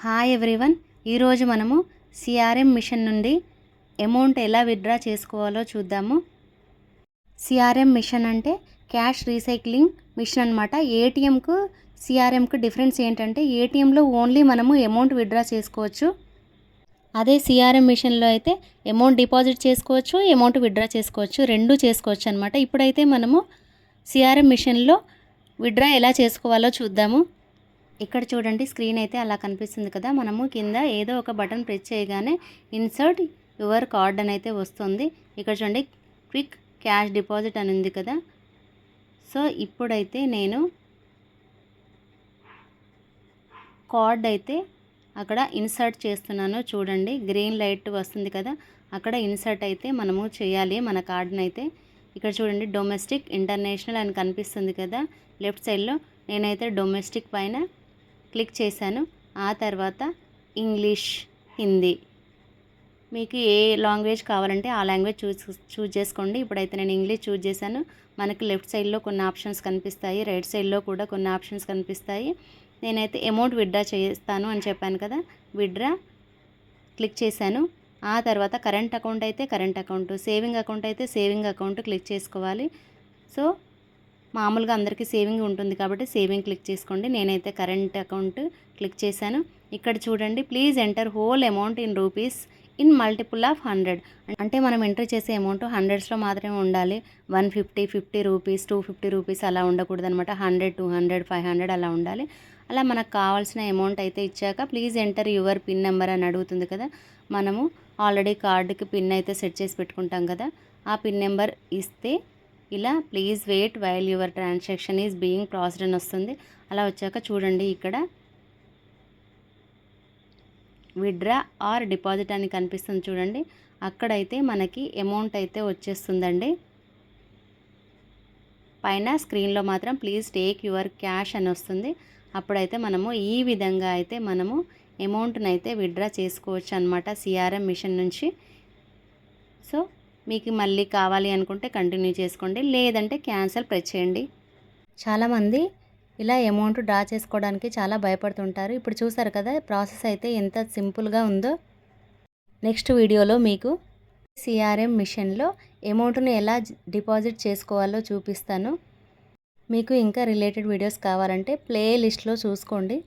Hi everyone, ఈరోజు మనము CRM machine నుండి అమౌంట్ ఎలా విత్డ్రా చేసుకోవాలో చూద్దాము. సిఆర్ఎం మిషన్ అంటే క్యాష్ రీసైక్లింగ్ మిషన్ అనమాట. ఏటీఎంకు సిఆర్ఎంకు డిఫరెన్స్ ఏంటంటే ఏటీఎంలో ఓన్లీ మనము అమౌంట్ విత్డ్రా చేసుకోవచ్చు. అదే సిఆర్ఎం మిషన్లో అయితే అమౌంట్ డిపాజిట్ చేసుకోవచ్చు, అమౌంట్ విత్డ్రా చేసుకోవచ్చు, రెండూ చేసుకోవచ్చు అనమాట. ఇప్పుడైతే మనము సిఆర్ఎం మిషన్లో విత్డ్రా ఎలా చేసుకోవాలో చూద్దాము. ఇక్కడ చూడండి, స్క్రీన్ అయితే అలా కనిపిస్తుంది కదా. మనము కింద ఏదో ఒక బటన్ ప్రెస్ చేయగానే ఇన్సర్ట్ యువర్ కార్డ్ అని అయితే వస్తుంది. ఇక్కడ చూడండి, క్విక్ క్యాష్ డిపాజిట్ అని ఉంది కదా. సో ఇప్పుడైతే నేను కార్డ్ అయితే అక్కడ ఇన్సర్ట్ చేస్తున్నాను. చూడండి, గ్రీన్ లైట్ వస్తుంది కదా, అక్కడ ఇన్సర్ట్ అయితే మనము చేయాలి మన కార్డ్ని అయితే. ఇక్కడ చూడండి, డొమెస్టిక్ ఇంటర్నేషనల్ అని కనిపిస్తుంది కదా లెఫ్ట్ సైడ్లో. నేనైతే డొమెస్టిక్ పైన క్లిక్ చేశాను. ఆ తర్వాత ఇంగ్లీష్, హిందీ, మీకు ఏ లాంగ్వేజ్ కావాలంటే ఆ లాంగ్వేజ్ చూజ్ చేసుకోండి. ఇప్పుడైతే నేను ఇంగ్లీష్ చూజ్ చేశాను. మనకి లెఫ్ట్ సైడ్లో కొన్ని ఆప్షన్స్ కనిపిస్తాయి, రైట్ సైడ్లో కూడా కొన్ని ఆప్షన్స్ కనిపిస్తాయి. నేనైతే అమౌంట్ విత్డ్రా చేస్తాను అని చెప్పాను కదా, విత్డ్రా క్లిక్ చేశాను. ఆ తర్వాత కరెంట్ అకౌంట్ అయితే కరెంట్ అకౌంట్, సేవింగ్ అకౌంట్ అయితే సేవింగ్ అకౌంట్ క్లిక్ చేసుకోవాలి. సో మామూలుగా అందరికీ సేవింగ్ ఉంటుంది కాబట్టి సేవింగ్ క్లిక్ చేసుకోండి. నేనైతే కరెంట్ అకౌంట్ క్లిక్ చేశాను. ఇక్కడ చూడండి, please enter whole amount in rupees in multiple of 100. అంటే మనం ఎంటర్ చేసే అమౌంట్ హండ్రెడ్స్లో మాత్రమే ఉండాలి. 150, 50 రూపీస్, 250 రూపీస్ అలా ఉండకూడదు అనమాట. 100, 200, 500 అలా ఉండాలి. అలా మనకు కావాల్సిన అమౌంట్ అయితే ఇచ్చాక please enter your pin number అని అడుగుతుంది కదా. మనము ఆల్రెడీ కార్డుకి పిన్ అయితే సెట్ చేసి పెట్టుకుంటాం కదా, ఆ పిన్ నెంబర్ ఇస్తే ఇలా please wait while your transaction is being processed అని వస్తుంది. అలా వచ్చాక చూడండి, ఇక్కడ విత్డ్రా ఆర్ డిపాజిట్ అని కనిపిస్తుంది చూడండి. అక్కడైతే మనకి అమౌంట్ అయితే వచ్చేస్తుందండి. పైన స్క్రీన్లో మాత్రం ప్లీజ్ టేక్ యువర్ క్యాష్ అని వస్తుంది. అప్పుడైతే మనము ఈ విధంగా అయితే మనము అమౌంట్ని అయితే విత్డ్రా చేసుకోవచ్చు అనమాట సిఆర్ఎం మిషన్ నుంచి. సో మీకు మళ్ళీ కావాలి అనుకుంటే కంటిన్యూ చేసుకోండి, లేదంటే క్యాన్సిల్ ప్రెస్ చేయండి. చాలామంది ఇలా అమౌంట్ డ్రా చేసుకోవడానికి చాలా భయపడుతుంటారు. ఇప్పుడు చూసారు కదా, ప్రాసెస్ అయితే ఎంత సింపుల్గా ఉందో. నెక్స్ట్ వీడియోలో మీకు సిఆర్ఎం మిషన్లో అమౌంట్ని ఎలా డిపాజిట్ చేసుకోవాలో చూపిస్తాను. మీకు ఇంకా రిలేటెడ్ వీడియోస్ కావాలంటే ప్లే లిస్ట్లో చూసుకోండి.